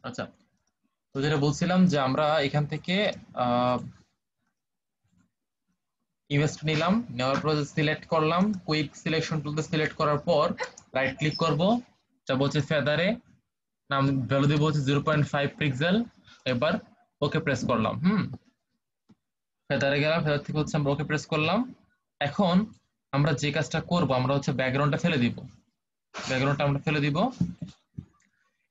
আচ্ছা, তো যেটা বলছিলাম যে আমরা এখান থেকে ইমেজটা নিলাম, নেওয়ার পর সিলেক্ট করলাম, কুইক সিলেকশন টুলতে সিলেক্ট করার পর রাইট ক্লিক করব, যা বলছে ফেদারে, নাম ভ্যালু দিব হচ্ছে 0.5 পিক্সেল। এবার ওকে প্রেস করলাম। ফেদারে গেলাম, ফেদার থেকে হচ্ছে আমরা ওকে প্রেস করলাম। এখন আমরা যে কাজটা করব, আমরা হচ্ছে ব্যাকগ্রাউন্ডটা ফেলে দিব। ব্যাকগ্রাউন্ডটা আমরা ফেলে দিব।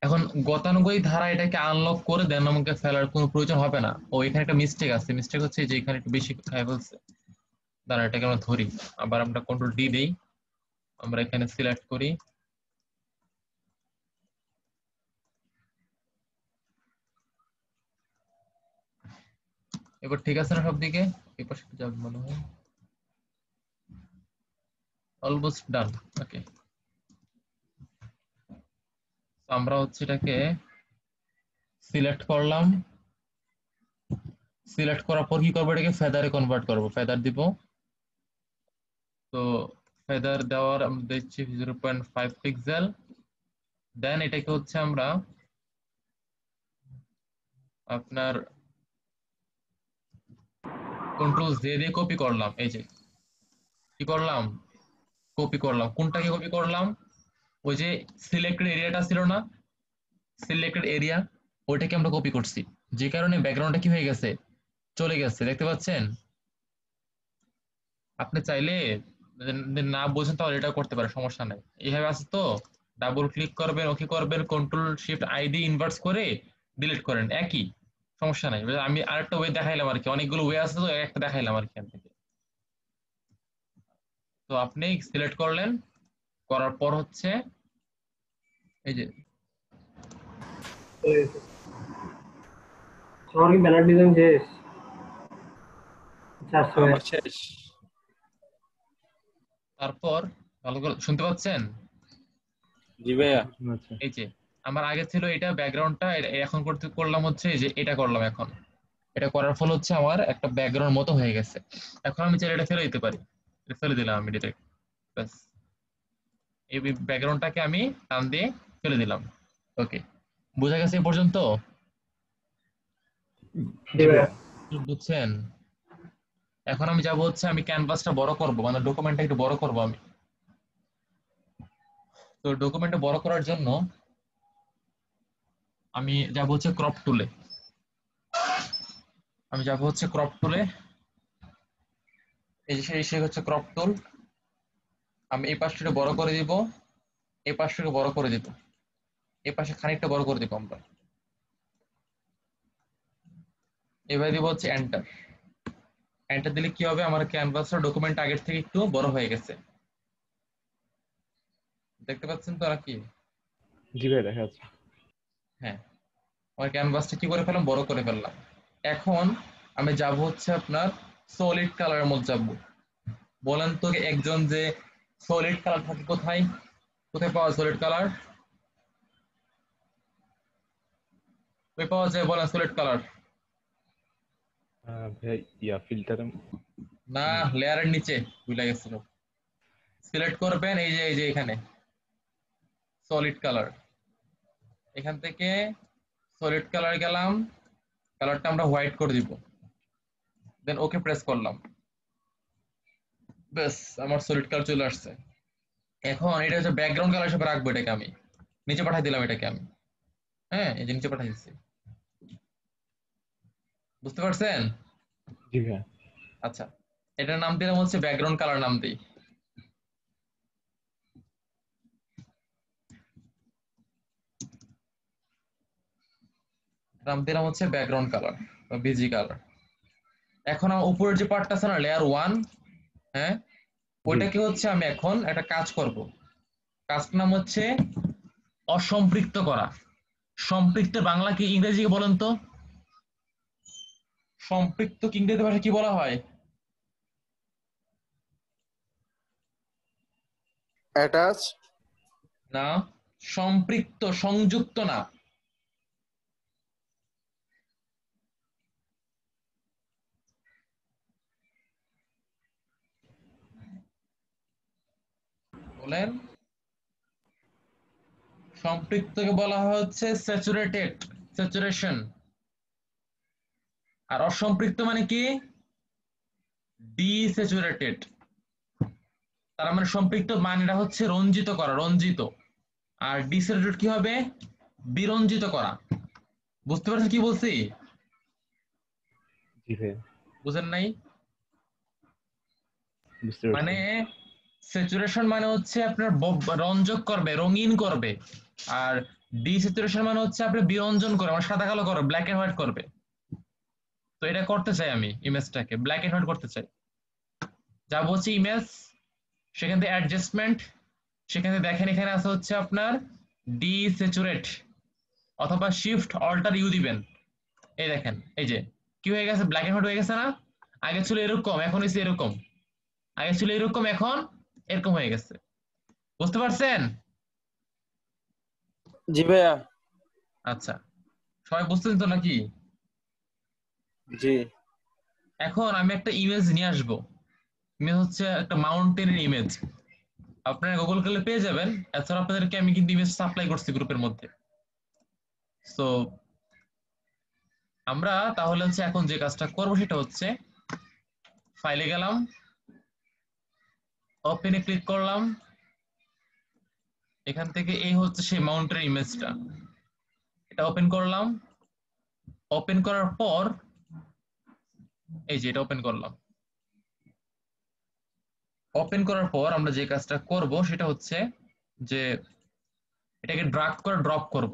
এখন গতানুগতিক ধারা এটাকে আনলক করে দেন, আমাকে ফেলার কোনো প্রয়োজন হবে না। ও এখানে একটা মিস্টেক আছে, মিস্টেক হচ্ছে যে এখানে একটু বেশি খাই ফেলছে। দাঁড়া, এটাকে আমরা ধরি, আবার আমরা কন্ট্রোল ডি দেই, আমরা এখানে সিলেক্ট করি। এবার ঠিক আছে না সব দিকে? এই পাশে একটু যাবে মনে হয়। Almost done. ওকে, আমরা হচ্ছে এটাকে সিলেক্ট করলাম। সিলেক্ট করার পর কি করবো, এটাকে ফেদারে কনভার্ট করবো, ফেদার দিব। তো ফেদার দেওয়ার আমরা দিচ্ছি 0.5 পিক্সেল। দেন এটাকে হচ্ছে আমরা আপনার কন্ট্রোল জে দিয়ে কপি করলাম। এই যে কি করলাম, কপি করলাম। কোনটাকে কপি করলাম? ওই যে সিলেক্টেড এরিয়াটা ছিল না, সিলেক্টেড এরিয়া, ওইটাকে আমরা কপি করছি। যে কারণে ব্যাকগ্রাউন্ডটা কি হয়ে গেছে, চলে গেছে, দেখতে পাচ্ছেন? আপনি চাইলে যদি না বোঝেন তাহলে এটা করতে পারে, সমস্যা নাই। এইভাবে আছে তো, ডাবল ক্লিক করবেন, ওকে করবেন, কন্ট্রোল শিফট আইডি ইনভার্স করে ডিলিট করেন, একই, সমস্যা নাই। এবার আমি আরেকটা ওয়ে দেখাইলাম আর কি, অনেকগুলো ওয়ে আছে তো, একটা দেখাইলাম আর কি এখান থেকে। তো আপনি সিলেক্ট করলেন, করার পর হচ্ছে এই যে তোমার কি ব্যানার ডিজাইন শেষ? আমার শেষ। তারপর ভালো করে শুনতে পাচ্ছেন? জি ভাইয়া। এই যে আমার আগে ছিল এটা ব্যাকগ্রাউন্ডটা, এখন করতে করলাম হচ্ছে এই যে এটা করলাম। এখন এটা করার ফলে হচ্ছে আমার একটা ব্যাকগ্রাউন্ড মতো হয়ে গেছে। এখন আমি চাইলে এটা ফেলে দিতে পারি, এটা ফেলে দিলাম আমি ডিরেক্ট। ব্যাস, এই ব্যাকগ্রাউন্ডটাকে আমি টান দিয়ে ফেলে দিলাম। ওকে, বোঝা গেছে এই পর্যন্ত? বুঝছেন? এখন আমি যাব হচ্ছে আমি ক্যানভাসটা বড় করব, মানে ডকুমেন্টটা একটু বড় করব আমি। তো ডকুমেন্টটা বড় করার জন্য আমি যাব হচ্ছে ক্রপ টুলে। আমি যাব হচ্ছে ক্রপ টুলে। এই যে সেই হচ্ছে ক্রপ টুল। আমি এই পাশটা বড় করে দিব, এই পাশটাকে বড় করে দিব, এই পাশে খানিকটা বড় করে দিব আমরা। এবার দিব হচ্ছে এন্টার। এন্টার দিলে কি হবে, আমার ক্যানভাসটা ডকুমেন্ট আগের থেকে একটু বড় হয়ে গেছে। দেখতে পাচ্ছেন তো নাকি? জি ভাই, দেখা যাচ্ছে। হ্যাঁ, আমার ক্যানভাসটা কি করে ফেললাম, বড় করে ফেললাম। এখন আমি যাব হচ্ছে আপনার সলিড কালারের মধ্যে যাব। বলেন তো একজন যে সলিড কালার থাকে কোথায়, কোথায় পাওয়া সলিড কালার? কই পাওয়া যায় বলেন সলিড কালার? ভাই ফিল্টার। না, লেয়ারের নিচে ভুলে গেছিল। সিলেক্ট করবেন, এই যে এখানে সলিড কালার, এখান থেকে সলিড কালার গেলাম, কালারটা আমরা হোয়াইট করে দিব। দেন ওকে প্রেস করলাম, ব্যাস আমার সলিড কালার চলে আসছে। এখন এটা হচ্ছে ব্যাকগ্রাউন্ড কালার হিসেবে রাখবো, এটাকে আমি নিচে পাঠাই দিলাম এটাকে আমি। হ্যাঁ, এই যে নিচে পাঠাই দিচ্ছি, বুঝতে পারছেন? জি ভাই। আচ্ছা, এটার নাম দিলাম হচ্ছে ব্যাকগ্রাউন্ড কালার নাম দিই। নাম দিলাম হচ্ছে ব্যাকগ্রাউন্ড কালার বা বিজি কালার। এখন আমার উপরের যে পার্টটা আছে না, লেয়ার ওয়ান, হ্যাঁ, জি। ওইটাকে হচ্ছে আমি এখন একটা কাজ করব। কাজটার নাম হচ্ছে অসম্পৃক্ত করা। সম্পৃক্ত বাংলা কি, ইংরেজি বলেন তো? সম্পৃক্ত কি ইংরেজি ভাষায় কি বলা হয়? অ্যাটাচ। না, সম্পৃক্ত, সংযুক্ত না। বলেন। সম্পৃক্তকে বলা হয় হচ্ছে স্যাচুরেটেড। স্যাচুরেশন। আর অসম্পৃক্ত মানে কি? ডিস্যাচুরেটেড। তার মানে সম্পৃক্ত মানেটা হচ্ছে রঞ্জিত করা, রঞ্জিত। আর ডিস্যাচুরেটেড কি হবে? বিরঞ্জিত করা। বুঝতে পারছেন কি বলছি? জি ভাইয়া, বুঝেন নাই? বুঝতে পারছি। মানে স্যাচুরেশন মানে হচ্ছে আপনার রঞ্জক করবে, রঙিন করবে। আর ডিস্যাচুরেশন মানে হচ্ছে আপনি বিরঞ্জন করবে, মানে সাদা কালো করবে, ব্ল্যাক এন্ড হোয়াইট করবে। তো এটা করতে চাই আমি, ইমেজটাকে ব্ল্যাক এন্ড হোয়াইট করতে চাই। যা বলছি ইমেজ, সেখান থেকে অ্যাডজাস্টমেন্ট, সেখান থেকে দেখেন এখানে আছে হচ্ছে আপনার ডিস্যাচুরেট, অথবা শিফট অল্টার ইউ দিবেন। এই দেখেন, এই যে কি হয়ে গেছে, ব্ল্যাক এন্ড হোয়াইট হয়ে গেছে না? আগে ছিল এরকম, এখন হয়েছে এরকম। আগে ছিল এরকম, এখন এরকম হয়ে গেছে। বুঝতে পারছেন? জি ভাইয়া। আচ্ছা, সবাই বুঝতেছেন তো নাকি? জি। এখন আমি একটা ইমেজ নিয়ে আসবো। ইমেজ হচ্ছে একটা মাউন্টেনের ইমেজ, আপনারা গুগল করলে পেয়ে যাবেন। এছাড়া আপনাদেরকে আমি কিন্তু ইমেজ সাপ্লাই করছি গ্রুপের মধ্যে। সো আমরা তাহলে হচ্ছে এখন যে কাজটা করবো সেটা হচ্ছে, ফাইলে গেলাম, ওপেনে ক্লিক করলাম। এখান থেকে এই হচ্ছে সেই মাউন্টের ইমেজটা, এটা ওপেন করলাম। ওপেন করার পর এই যে এটা ওপেন করলাম। ওপেন করার পর আমরা যে কাজটা করব সেটা হচ্ছে যে এটাকে ড্রাগ করে ড্রপ করব।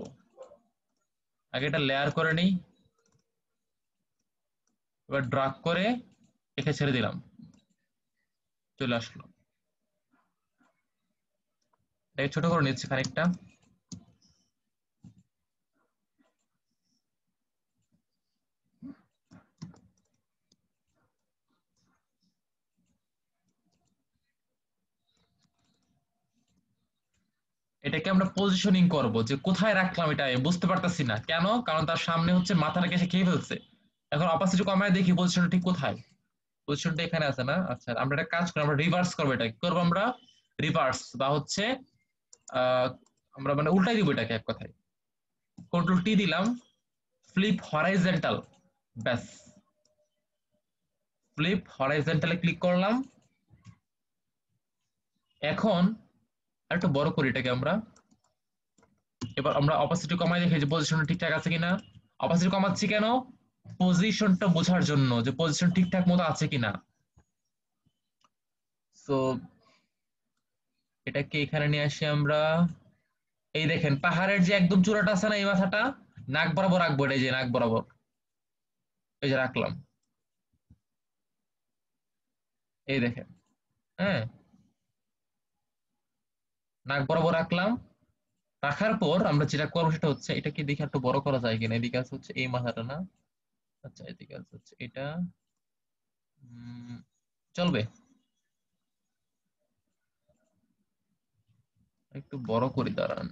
আগে এটা লেয়ার করে নিই, এবার ড্রাগ করে একে ছেড়ে দিলাম, চলে আসলো। এটাকে ছোট করে নিচ্ছি খানিকটা। এটাকে আমরা পজিশনিং করব, যে কোথায় রাখলাম এটা বুঝতে পারতাছি না কেন, কারণ তার সামনে হচ্ছে মাথাটাকে এসে খেয়ে ফেলছে। এখন অপাসিটি কমায় দেখি পজিশনটা ঠিক কোথায়। পজিশনটা এখানে আছে না? আচ্ছা, আমরা একটা কাজ করি, আমরা রিভার্স করবো। এটা কি করবো আমরা? রিভার্স বা হচ্ছে আহ আমরা মানে উল্টাই দিব এটাকে এক কথায়। কন্ট্রোল টি দিলাম, ফ্লিপ হরাইজন্টাল, ব্যাস। ফ্লিপ হরাইজন্টালে ক্লিক করলাম। এখন একটু বড় করি এটাকে আমরা। এবার আমরা অপাসিটি কমাই দেখি যে পজিশনটা ঠিকঠাক আছে কিনা। অপাসিটি কমাচ্ছি কেন? পজিশনটা বোঝার জন্য, যে পজিশন ঠিকঠাক মতো আছে কিনা। সো এটাকে এখানে নিয়ে আসি আমরা। এই দেখেন পাহাড়ের যে একদম চূড়াটা আছে না, এই মাথাটা নাক বরাবর রাখবো, এই যে নাক বরাবর, এই যে রাখলাম। এই দেখেন, হ্যাঁ, নাক বরাবর রাখলাম। রাখার পর আমরা যেটা করবো সেটা হচ্ছে, এটাকে দেখে একটু বড় করা যায় কিনা। এদিকে আছে হচ্ছে এই মাথাটা না? আচ্ছা, এদিকে আছে হচ্ছে এটা। চলবে, একটু বড় করি, দাঁড়ান।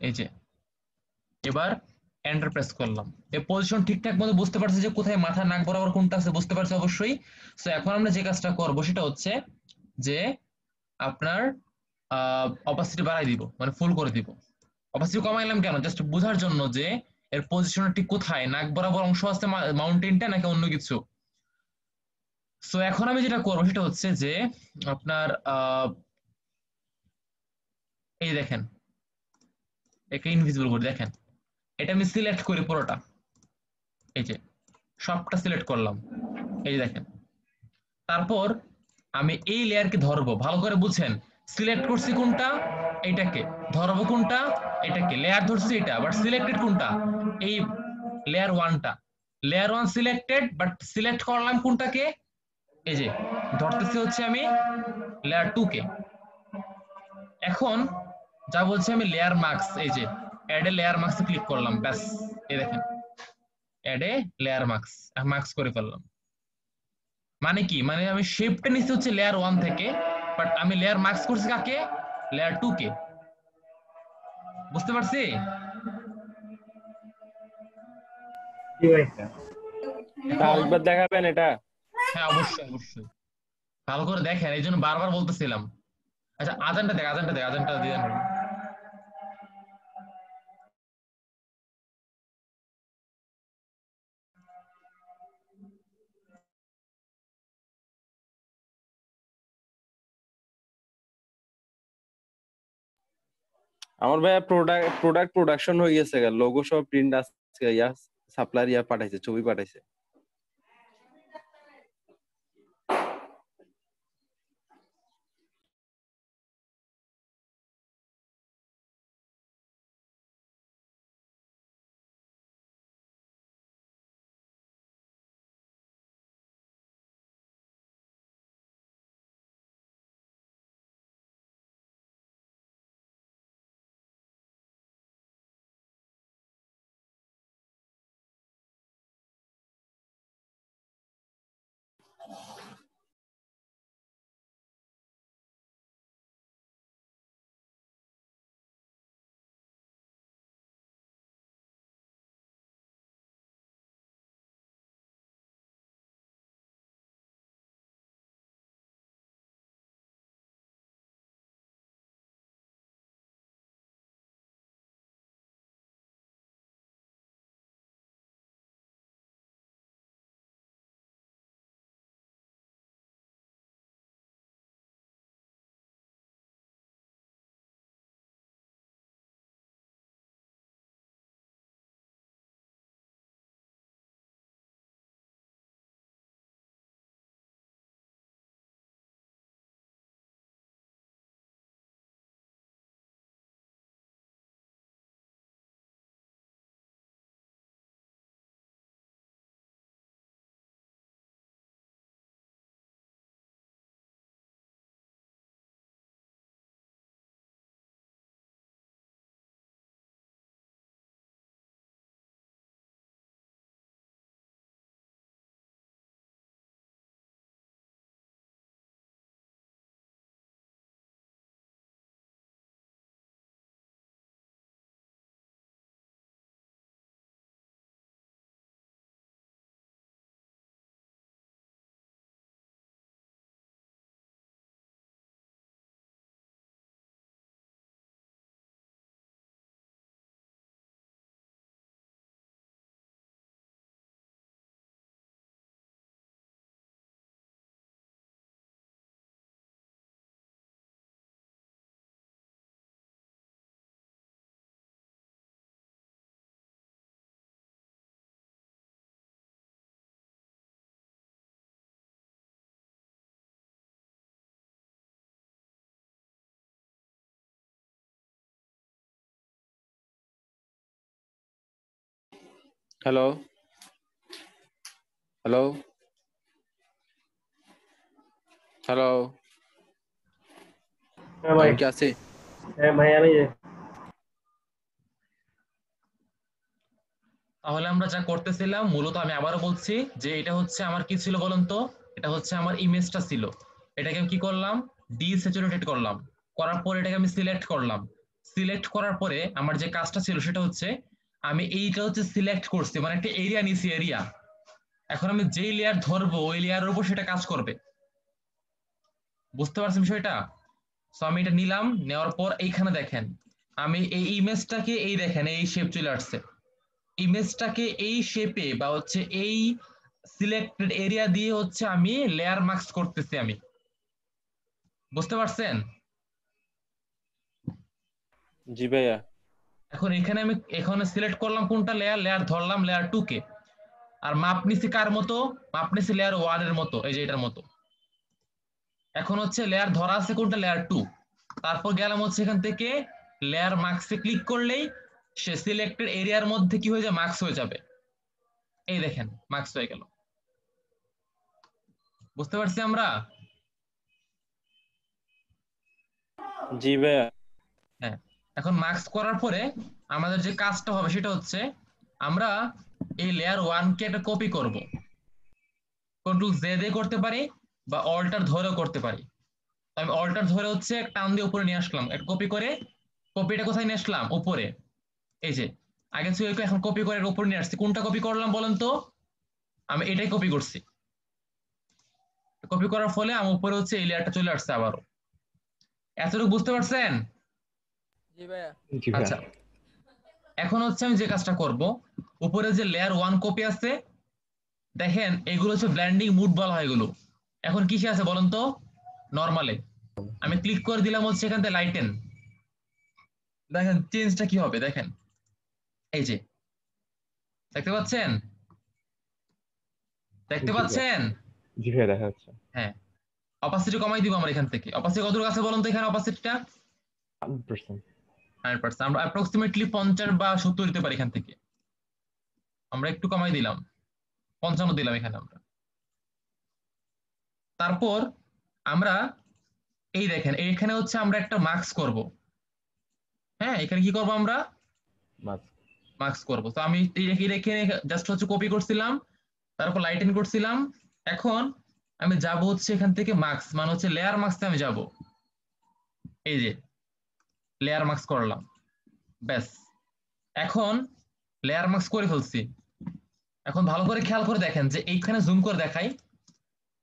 এই যে এবার এন্টার প্রেস করলাম। এই পজিশন ঠিকঠাক মতো বুঝতে পারছি যে কোথায় মাথা নাক বরাবর কোনটা আছে, বুঝতে পারছি অবশ্যই। তো এখন আমরা যে কাজটা করবো সেটা হচ্ছে যে আপনার অপাসিটি বাড়াই দিব, মানে ফুল করে দিব। অপাসিটি কমাইলাম কেন? জাস্ট বোঝার জন্য যে এর পজিশন ঠিক কোথায়, নাক বরাবর অংশ আছে মাউন্টেনটা নাকি অন্য কিছু। সো এখন আমি যেটা করবো সেটা হচ্ছে যে আপনার এই দেখেন, একে ইনভিজিবল করে দেখেন। এটা আমি সিলেক্ট করি পুরোটা, এই যে সবটা সিলেক্ট করলাম, এই যে দেখেন। তারপর আমি এই লেয়ারকে ধরবো, ভালো করে বুঝেন। সিলেক্ট করছি কোনটা? এইটাকে। ধরবো কোনটা? এটাকে। লেয়ার ধরছি এটা, বাট সিলেক্টেড কোনটা? এই লেয়ার ওয়ানটা। Layer one selected, but select করলাম কোনটাকে? এই যে ধরতেছি হচ্ছে আমি লেয়ার টু কে। এখন যা বলছি আমি লেয়ার মার্কস, এই যে অ্যাড এ লেয়ার মার্কসে ক্লিক করলাম, ব্যাস। এই দেখেন, add a layer marks, marks করে ফেললাম। মানে কি? মানে আমি শেপটা নিচ্ছি হচ্ছে লেয়ার ওয়ান থেকে, বাট আমি লেয়ার মার্কস করছি কাকে? লেয়ার টু কে। বুঝতে পারছি? তা এখন আরেকবার দেখাবেন এটা? হ্যাঁ অবশ্যই অবশ্যই, ভালো করে দেখেন, এই জন্য বারবার বলতেছিলাম। আচ্ছা আজানটা দেখ, আজানটা দেখ, আজানটা দিয়ে নে। আমার ভাইয়া প্রোডাক্ট প্রোডাকশন হয়ে গেছে, লোগো সব প্রিন্ট আজকে ইয়া সাপ্লায়ার ইয়া পাঠাইছে, ছবি পাঠাইছে। হ্যালো হ্যালো হ্যালো, হ্যাঁ ভাই। আমি কি আছি? হ্যাঁ ভাই, আমি তাহলে আমরা যা করতেছিলাম মূলত, আমি আবারও বলছি যে এটা হচ্ছে আমার কি ছিল বলেন তো, এটা হচ্ছে আমার ইমেজটা ছিল। এটাকে আমি কি করলাম, ডিস্যাচুরেটেড করলাম, করার পরে এটাকে আমি সিলেক্ট করলাম। সিলেক্ট করার পরে আমার যে কাজটা ছিল সেটা হচ্ছে আমি এইটা হচ্ছে সিলেক্ট করছি, মানে একটা এরিয়া নিছি, এরিয়া। এখন আমি যেই লেয়ার ধরবো ওই লেয়ারের উপর সেটা কাজ করবে। বুঝতে পারছেন বিষয়টা? সো আমি এটা নিলাম, নেওয়ার পর এইখানে দেখেন আমি এই ইমেজটাকে, এই দেখেন এই শেপ চলে আসছে। ইমেজটাকে এই শেপে বা হচ্ছে এই সিলেক্টেড এরিয়া দিয়ে হচ্ছে আমি লেয়ার মার্কস করতেছি আমি। বুঝতে পারছেন? জি ভাইয়া। এখন এখানে আমি এখানে সিলেক্ট করলাম কোনটা লেয়ার, লেয়ার ধরলাম লেয়ার 2 কে। আর মাপ নিছি কার মতো, মাপ নিছি লেয়ার 1 এর মতো, এই যে এটার মতো। এখন হচ্ছে লেয়ার ধরা আছে কোনটা, লেয়ার 2। তারপর গেলাম হচ্ছে এখান থেকে লেয়ার মার্কসে ক্লিক করলেই সে সিলেক্টেড এরিয়ার মধ্যে কি হয়ে যায়, মার্কস হয়ে যাবে। এই দেখেন মার্কস হয়ে গেল। বুঝতে পারছি আমরা? জি ভাইয়া। হ্যাঁ। এখন মার্কস করার পরে আমাদের যে কাজটা হবে সেটা হচ্ছে আমরা এই লেয়ার 1 কে একটা কপি করব। কন্ট্রোল জে দিয়ে করতে পারি বা অল্টার ধরেও করতে পারি। তো আমি অল্টার ধরে হচ্ছে টান দিয়ে উপরে নিয়ে আসলাম, একটা কপি করে। কপিটা কোথায় নিয়ে আসলাম, উপরে। এই যে আগে ছিল, এখন কপি করে উপরে নিয়ে আসছি। কোনটা কপি করলাম বলেন তো? আমি এটাই কপি করছি। কপি করার ফলে আমার উপরে হচ্ছে এই লেয়ারটা চলে আসছে আবারও। এতটুকু বুঝতে পারছেন? জি ভাইয়া। জি ভাইয়া। আচ্ছা, এখন হচ্ছে আমি যে কাজটা করব, উপরে যে লেয়ার 1 কপি আছে দেখেন, এগুলো হচ্ছে ব্লেন্ডিং মুড বলা হয় এগুলো। এখন কিসে আছে বলেন তো? নরমালে। আমি ক্লিক করে দিলাম হচ্ছে এখান থেকে লাইটেন। দেখেন চেঞ্জটা কি হবে, দেখেন এই যে, দেখতে পাচ্ছেন? দেখতে জি ভাইয়া। পাচ্ছেন? জি ভাইয়া দেখা যাচ্ছে। হ্যাঁ, অপাসিটি কমাই দিব আমরা এখান থেকে। অপাসিটি কতটুকু আছে বলুন তো এখানে অপাসিটিটা? 100%। 100%। আমরা অ্যাপ্রক্সিমেটলি 50 বা 70 দিতে পারি এখান থেকে। আমরা একটু কমাই দিলাম, 55 দিলাম এখানে আমরা। তারপর আমরা এই দেখেন এইখানে হচ্ছে আমরা একটা মার্কস করব। হ্যাঁ, এখানে কি করব আমরা? মাস্ক। মার্কস করব। তো আমি এখানে জাস্ট হচ্ছে কপি করছিলাম, তারপর লাইটেন করছিলাম। এখন আমি যাব হচ্ছে এখান থেকে মার্কস, মানে হচ্ছে লেয়ার মার্কসে আমি যাব। এই যে লেয়ার মার্কস করলাম, ব্যাস। এখন লেয়ার মার্কস করে ফেলছি। এখন ভালো করে খেয়াল করে দেখেন যে এইখানে জুম করে দেখাই,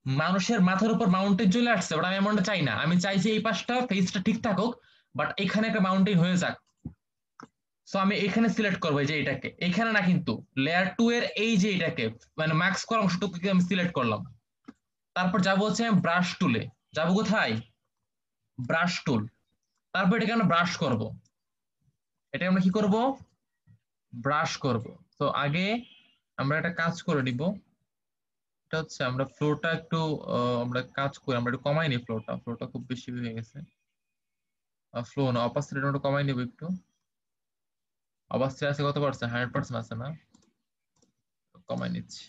মানুষের মাথার উপর মাউন্টেন চলে আসছে, বাট আমি এমনটা চাই না। আমি চাই যে এই পাশটা ফেসটা ঠিক থাকুক, বাট এখানে একটা মাউন্টেন হয়ে যাক। সো আমি এখানে সিলেক্ট করবো এই যে এটাকে, এখানে না কিন্তু লেয়ার 2 এর এই যে এটাকে, মানে মার্কস করা অংশটুকুকে আমি সিলেক্ট করলাম। তারপর যাবো হচ্ছে আমি ব্রাশ টুলে, যাবো কোথায়? ব্রাশ টুল। তারপর এটাকে আমরা ব্রাশ করব। এটা আমরা কি করব? ব্রাশ করব। তো আগে আমরা একটা কাজ করে নিব, এটা হচ্ছে আমরা ফ্লোটা একটু আমরা কাজ করি, আমরা একটু কমাই নিই ফ্লোটা। ফ্লোটা খুব বেশি হয়ে গেছে। ফ্লো না, অপাসিটিটা একটু কমাই নিব একটু। অপাসিটি আছে কত পার্সেন্ট? 100% আছে না? কমাই নিচ্ছি।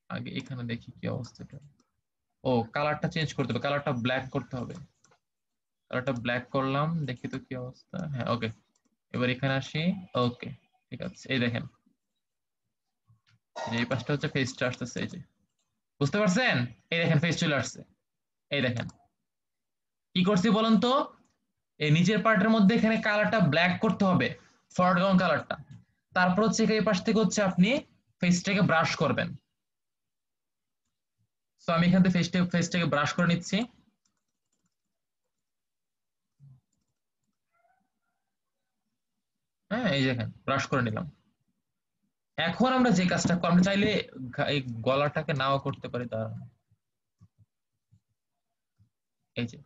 আগে এখানে দেখি কি অবস্থাটা। ও, কালারটা চেঞ্জ করতে হবে, কালারটা ব্ল্যাক করতে হবে। কালারটা ব্ল্যাক করলাম, দেখি তো কি অবস্থা। হ্যাঁ, ওকে। এবার এখানে আসি। ওকে, ঠিক আছে। এই দেখেন, এই পাশটা হচ্ছে ফেসটা আসতেছে, এই যে, বুঝতে পারছেন? এই দেখেন ফেস চলে আসছে। এই দেখেন কি করছি বলেন তো? এই নিচের পার্টের মধ্যে এখানে কালারটা ব্ল্যাক করতে হবে, ফরগ্রাউন্ড কালারটা। তারপর হচ্ছে এই পাশ থেকে হচ্ছে আপনি ফেসটাকে ব্রাশ করবেন। তো আমি এখান থেকে ফেসটাকে ব্রাশ করে নিচ্ছি। হ্যাঁ, এই দেখেন ব্রাশ করে নিলাম। এখন আমরা যে কাজটা আমরা চাইলে এই গলাটাকে নাও করতে পারি, দাঁড়ান। এই যে,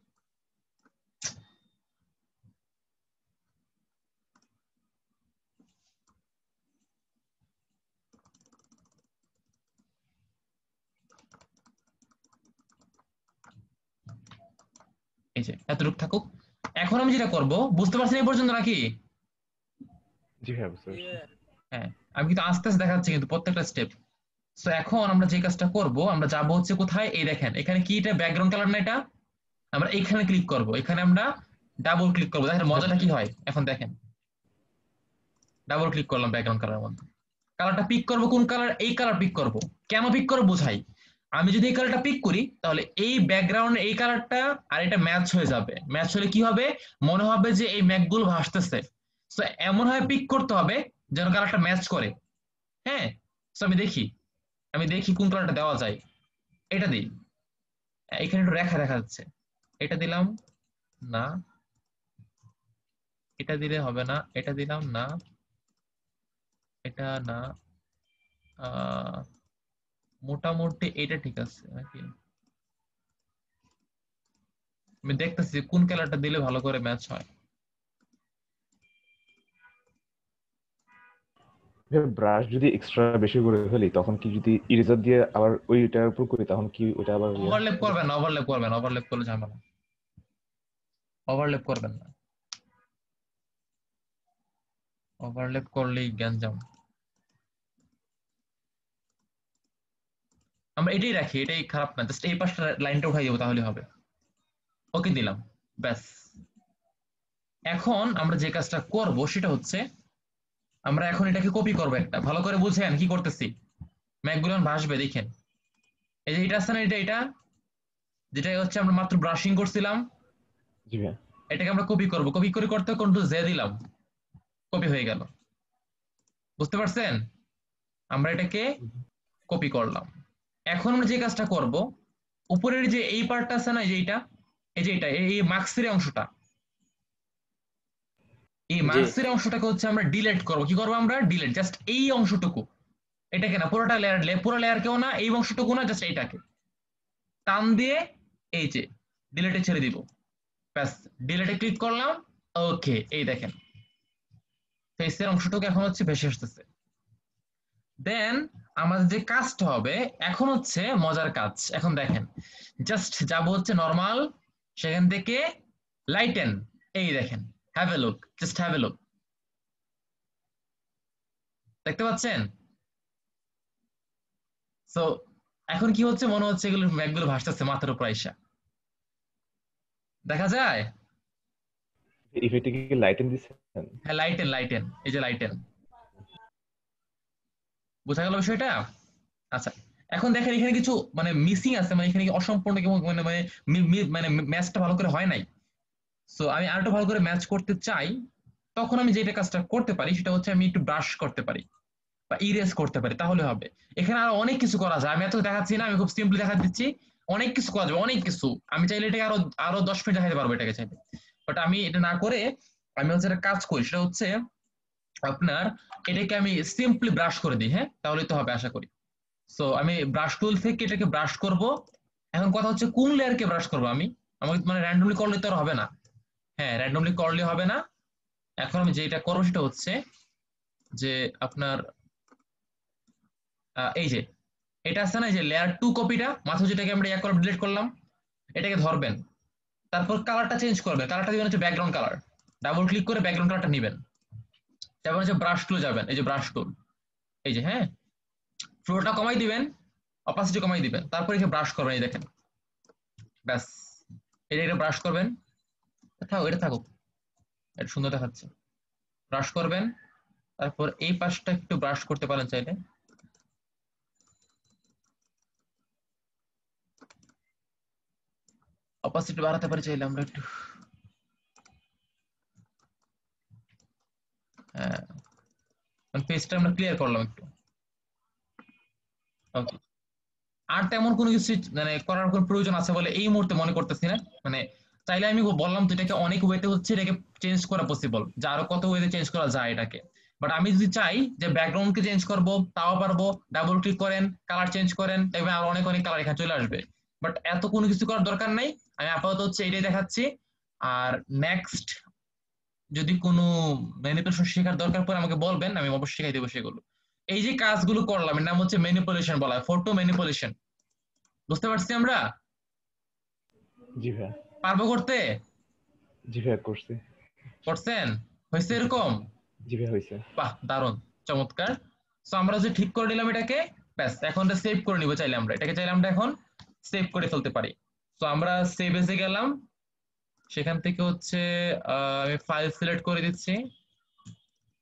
এই যে এতটুকু থাকুক। এখন আমি যেটা করব, বুঝতে পারছেন এই পর্যন্ত নাকি? জি ভাইয়া বুঝতে জি পারছি। ভাইয়া। হ্যাঁ, আমি কিন্তু আস্তে আস্তে দেখাচ্ছি কিন্তু প্রত্যেকটা স্টেপ। তো এখন আমরা যে কাজটা করব, আমরা যাব হচ্ছে কোথায়? এই দেখেন এখানে কি, এটা ব্যাকগ্রাউন্ড কালার না? এটা আমরা এইখানে ক্লিক করব, এখানে আমরা ডাবল ক্লিক করবো। দেখেন মজাটা কি হয়, এখন দেখেন। ডাবল ক্লিক করলাম ব্যাকগ্রাউন্ড কালারের মধ্যে। কালারটা পিক করব, কোন কালার? এই কালার পিক করব। কেন পিক করব বোঝাই। আমি যদি এই কালারটা পিক করি, তাহলে এই ব্যাকগ্রাউন্ডে এই কালারটা আর এটা ম্যাচ হয়ে যাবে। ম্যাচ হলে কি হবে? মনে হবে যে এই মেঘগুলো ভাসতেছে। তো এমন ভাবে পিক করতে হবে যেন কালারটা ম্যাচ করে। হ্যাঁ, তো আমি দেখি কোন কালারটা দেওয়া যায়। এটা দিই, এখানে একটু রেখা দেখা যাচ্ছে, এটা দিলাম না, এটা দিলে হবে না, এটা দিলাম না, এটা না, আহ মোটামুটি এটা ঠিক আছে নাকি? আমি দেখতেছি কোন কালারটা দিলে ভালো করে ম্যাচ হয়। ব্রাশ যদি এক্সট্রা বেশি করে ফেলি তখন কি, যদি ইরেজার দিয়ে আবার ওইটার উপর করি তখন কি ওইটা আবার ওভারল্যাপ করবেন না, ওভারল্যাপ করলে ঝামেলা। ওভারল্যাপ করবেন না, ওভারল্যাপ করলেই গ্যাঞ্জাম। আমরা এটাই রাখি, এটাই খারাপ না, জাস্ট এই পাশটা লাইনটা উঠাই দেবো তাহলে হবে। ওকে দিলাম, ব্যাস। এখন আমরা যে কাজটা করব সেটা হচ্ছে, আমরা এখন এটাকে কপি করবো একটা, ভালো করে বুঝেন কি করতেছি। ম্যাকগুলো ভাসবে দেখেন, এই যে এটা আছে না, এটা যেটা হচ্ছে আমরা মাত্র ব্রাশিং করছিলাম, জি ভাইয়া। এটাকে আমরা কপি করব। কপি করে করতে কন্ট্রোল জে দিলাম, কপি হয়ে গেল। বুঝতে পারছেন? আমরা এটাকে কপি করলাম। এখন আমরা যে কাজটা করব, উপরের যে এই পার্টটা আছে না, এই যে এটা এই মার্কসের অংশটা, এই জি মার্কসের অংশটাকে হচ্ছে আমরা ডিলিট করব। কি করব আমরা? ডিলিট, জাস্ট এই অংশটুকু, এটাকে না, পুরোটা লেয়ার, পুরো লেয়ার কেউ না, এই অংশটুকু না, জাস্ট এইটাকে টান দিয়ে এই যে ডিলিটে ছেড়ে দিব। ব্যাস, ডিলিটে ক্লিক করলাম। ওকে, এই দেখেন ফেসের অংশটুকু এখন হচ্ছে ভেসে আসতেছে। দেন আমাদের যে কাজটা হবে এখন হচ্ছে মজার কাজ। এখন দেখেন, জাস্ট যাব হচ্ছে নরমাল, সেখান থেকে লাইটেন, এই দেখেন, have a look, just have a look, দেখতে পাচ্ছেন? সো এখন কি হচ্ছে, মনে হচ্ছে এগুলো মেঘগুলো ভাসতেছে মাথার উপর আইসা, দেখা যায়। ইফেক্টে কি লাইটেন দিচ্ছেন? হ্যাঁ, লাইটেন, লাইটেন, এই যে লাইটেন, বোঝা গেল বিষয়টা? আচ্ছা, এখন দেখেন এখানে কিছু মানে মিসিং আছে, মানে এখানে অসম্পূর্ণ এবং মানে মানে মানে ম্যাচটা ভালো করে হয় নাই। সো আমি আরেকটু ভালো করে ম্যাচ করতে চাই, তখন আমি যেটা কাজটা করতে পারি সেটা হচ্ছে আমি একটু ব্রাশ করতে পারি বা ইরেজ করতে পারি, তাহলে হবে। এখানে আরো অনেক কিছু করা যায়, আমি এত দেখাচ্ছি না, আমি খুব সিম্পলি দেখা দিচ্ছি। অনেক কিছু করা যাবে, অনেক কিছু। আমি চাইলে এটাকে আরো আরো 10 মিনিট দেখাতে পারবো এটাকে চাইলে, বাট আমি এটা না করে আমি হচ্ছে একটা কাজ করি, সেটা হচ্ছে আপনার এটাকে আমি সিম্পলি ব্রাশ করে দিই। হ্যাঁ, তাহলে তো হবে আশা করি। সো আমি ব্রাশ টুল থেকে এটাকে ব্রাশ করব। এখন কথা হচ্ছে কোন লেয়ারকে ব্রাশ করবো আমি, আমাকে মানে র্যান্ডমলি করলে তো আর হবে না। হ্যাঁ, র্যান্ডমলি করলে হবে না। এখন আমি যেটা করবো সেটা হচ্ছে যে আপনার এই যে এটা আছে না, এই যে লেয়ার 2 কপিটা, মাথা যেটাকে আমরা এক করে ডিলিট করলাম, এটাকে ধরবেন, তারপর কালারটা চেঞ্জ করবেন, কালারটা দিবেন হচ্ছে ব্যাকগ্রাউন্ড কালার, ডাবল ক্লিক করে ব্যাকগ্রাউন্ড কালারটা নেবেন। তারপর হচ্ছে ব্রাশ টুল যাবেন, এই যে ব্রাশ টুল, এই যে, হ্যাঁ, ফ্লোটা কমাই দিবেন, অপাসিটি কমাই দিবেন, তারপর এখানে ব্রাশ করবেন, এই দেখেন, ব্যাস, এটা ব্রাশ করবেন। থাকুক, এটা থাকুক, এটা সুন্দর দেখাচ্ছে। ব্রাশ করবেন, তারপর এই পাশটা একটু ব্রাশ করতে পারেন চাইলে, অপাসিটি বাড়াতে পারি চাইলে আমরা একটু। হ্যাঁ, ফেসটা আমরা ক্লিয়ার করলাম একটু। ওকে, আর তেমন কোনো কিছু মানে করার কোনো প্রয়োজন আছে বলে এই মুহূর্তে মনে করতেছি না। মানে চাইলে আমি বললাম তো এটাকে অনেক ওয়েতে হচ্ছে এটাকে চেঞ্জ করা পসিবল, যে আরো কত ওয়েতে চেঞ্জ করা যায় এটাকে। বাট আমি যদি চাই যে ব্যাকগ্রাউন্ডকে চেঞ্জ করব, তাও পারবো। ডাবল ক্লিক করেন, কালার চেঞ্জ করেন, দেখবেন আর অনেক অনেক কালার এখানে চলে আসবে। বাট এত কোনো কিছু করার দরকার নাই, আমি আপাতত হচ্ছে এটাই দেখাচ্ছি। আর নেক্সট যদি কোনো ম্যানিপুলেশন শেখার দরকার পড়ে আমাকে বলবেন, আমি অবশ্যই শিখাই দেবো সেগুলো। এই যে কাজগুলো করলাম এর নাম হচ্ছে ম্যানিপুলেশন, বলা হয় ফটো ম্যানিপুলেশন। বুঝতে পারছি আমরা? জি ভাইয়া। পারবো করতে? জি ভাইয়া করছি। করছেন? হয়েছে জি এরকম? জি ভাইয়া হয়েছে। বাহ, দারুণ, চমৎকার। সো আমরা যে ঠিক করে নিলাম এটাকে, ব্যাস, এখন এটা সেভ করে নিব। চাইলে আমরা এটাকে চাইলে আমরা এখন সেভ করে ফেলতে পারি। তো আমরা সেভ এসে গেলাম, সেখান থেকে হচ্ছে আমি ফাইল সিলেক্ট করে দিচ্ছি।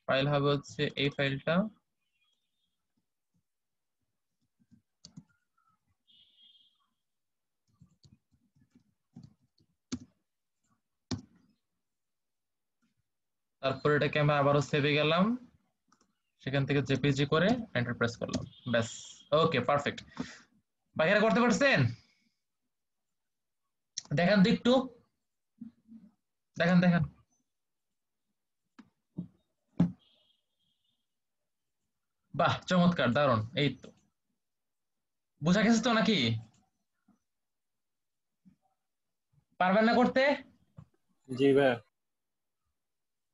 ফাইল হবে হচ্ছে এই ফাইলটা। তারপর এটাকে আমরা আবারও সেভে গেলাম, সেখান থেকে জেপিজি করে এন্টার প্রেস করলাম, ব্যাস। ওকে, পারফেক্ট। বাকিরা করতে পারছেন? দেখান তো একটু, দেখান দেখান। বাহ, চমৎকার, দারুণ। এই তো বোঝা গেছে তো নাকি? পারবেন না করতে? জি ভাইয়া।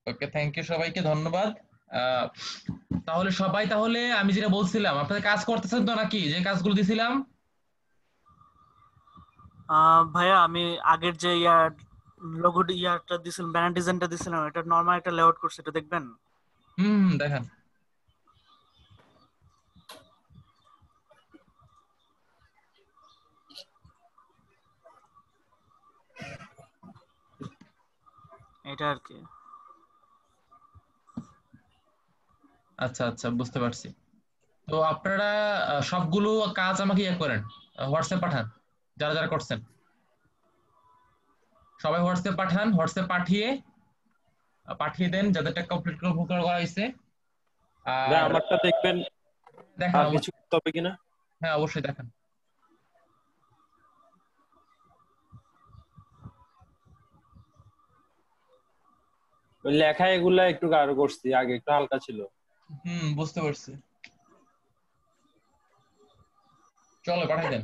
ওকে, থ্যাংক ইউ, সবাইকে ধন্যবাদ। আহ, তাহলে সবাই, তাহলে আমি যেটা বলছিলাম, আপনাদের কাজ করতেছেন তো নাকি, যে কাজগুলো দিছিলাম? ভাইয়া আমি আগের যে ইয়ার লোগো ইয়ারটা দিছিলাম, ব্যানার ডিজাইনটা দিছিলাম, এটা নরমাল একটা লেআউট করছে, এটা দেখবেন? দেখান। এটা আর কি। আচ্ছা আচ্ছা, বুঝতে পারছি। তো আপনারা সবগুলো কাজ আমাকে ইয়ে করেন, হোয়াটসঅ্যাপ পাঠান, যারা যারা করছেন সবাই হোয়াটসঅ্যাপ পাঠান। হোয়াটসঅ্যাপ পাঠিয়ে পাঠিয়ে দেন যাদেরটা কমপ্লিট করা হয়েছে। ভাই আর আমারটা দেখবেন, দেখান আর কিছু অবশ্যই। করতে হবে কিনা। হ্যাঁ, অবশ্যই দেখান। ওই লেখা এগুলা একটু গাঢ় করছি, আগে একটু হালকা ছিল। বুঝতে পারছি। চলো পাঠাই দেন।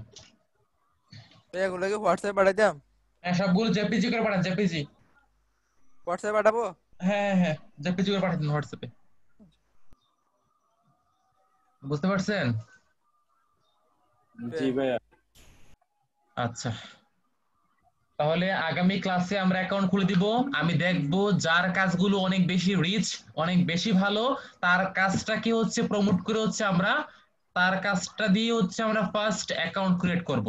এগুলোকে হোয়াটসঅ্যাপে পাঠাই দাম? হ্যাঁ সবগুলো জেপিজি করে পাঠান, জেপিজি। হোয়াটসঅ্যাপে পাঠাবো? হ্যাঁ হ্যাঁ জেপিজি করে পাঠাই দেন হোয়াটসঅ্যাপে। বুঝতে পারছেন? জি ভাইয়া। আচ্ছা তাহলে আগামী ক্লাসে আমরা অ্যাকাউন্ট খুলে দিব। আমি দেখব যার কাজগুলো অনেক বেশি রিচ, অনেক বেশি ভালো, তার কাজটাকে হচ্ছে প্রমোট করে হচ্ছে আমরা তার কাজটা দিয়ে হচ্ছে আমরা ফার্স্ট অ্যাকাউন্ট ক্রিয়েট করব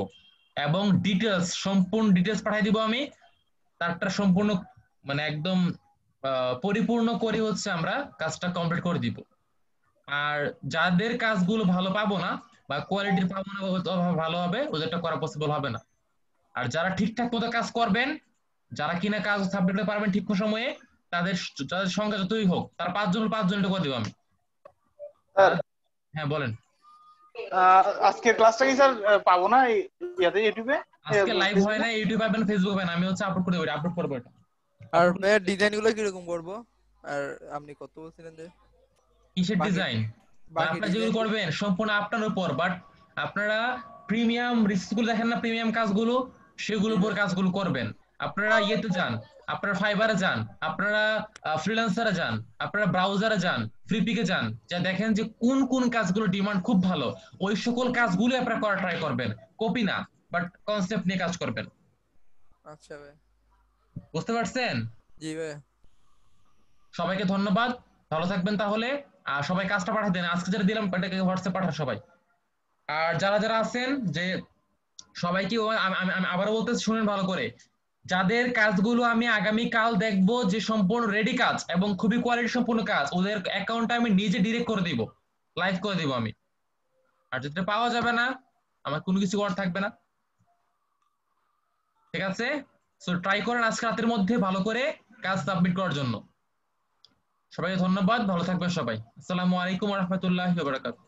এবং ডিটেলস, সম্পূর্ণ ডিটেলস পাঠিয়ে দিব আমি। তারটা সম্পূর্ণ মানে একদম পরিপূর্ণ করে হচ্ছে আমরা কাজটা কমপ্লিট করে দিব। আর যাদের কাজগুলো ভালো পাবো না বা কোয়ালিটির পাবো না বা ভালো হবে, ওদেরটা করা পসিবল হবে না। আর যারা ঠিকঠাক মতো কাজ করবেন, যারা কিনা কাজ সাবমিট করতে পারবেন ঠিক সময়ে, তাদের যাদের সংখ্যা যতই হোক, তার 5 জন এটা করে দিব আমি। স্যার হ্যাঁ বলেন। আজকের ক্লাসটা কি স্যার পাবো না ইয়াতে ইউটিউবে? আজকে লাইভ হয় না, ইউটিউবে পাবেন, ফেসবুকে পাবেন, আমি হচ্ছে আপলোড করে দেব, আপলোড করব এটা। আর ভাইয়া ডিজাইন গুলো কিরকম করবো? আর আপনি কত বলছিলেন যে কিসের ডিজাইন? আপনারা যেগুলো করবেন সম্পূর্ণ আপনার উপর, বাট আপনারা প্রিমিয়াম রিস্কগুলো দেখেন না, প্রিমিয়াম কাজগুলো, সেগুলোর উপর কাজগুলো করবেন। আপনারা ইয়েতে যান, আপনারা ফাইবারে যান, আপনারা ফ্রিল্যান্সারে যান, আপনারা ব্রাউজারে যান, ফ্রিপিকে যান, যা দেখেন যে কোন কোন কাজগুলো ডিমান্ড খুব ভালো, ওই সকল কাজগুলো আপনারা করা ট্রাই করবেন। কপি না, বাট কনসেপ্ট নিয়ে কাজ করবেন। আচ্ছা ভাই। বুঝতে পারছেন? জি ভাই। সবাইকে ধন্যবাদ, ভালো থাকবেন তাহলে। আর সবাই কাজটা পাঠিয়ে দেন, আজকে যেটা দিলাম এটাকে হোয়াটসঅ্যাপ পাঠান সবাই। আর যারা যারা আছেন যে সবাইকে আমি আবারও বলতে শুনেন ভালো করে, যাদের কাজগুলো আমি আগামী কাল দেখবো যে সম্পূর্ণ রেডি কাজ এবং খুবই কোয়ালিটি সম্পূর্ণ কাজ, ওদের অ্যাকাউন্টটা আমি নিজে ডিরেক্ট করে দিব, লাইভ করে দিব আমি। আর যেটা পাওয়া যাবে না, আমার কোনো কিছু করার থাকবে না। ঠিক আছে? সো ট্রাই করেন আজকে রাতের মধ্যে ভালো করে কাজ সাবমিট করার জন্য। সবাইকে ধন্যবাদ, ভালো থাকবেন সবাই। আসসালামু আলাইকুম ওয়া রাহমাতুল্লাহি ওয়া বারাকাতুহু।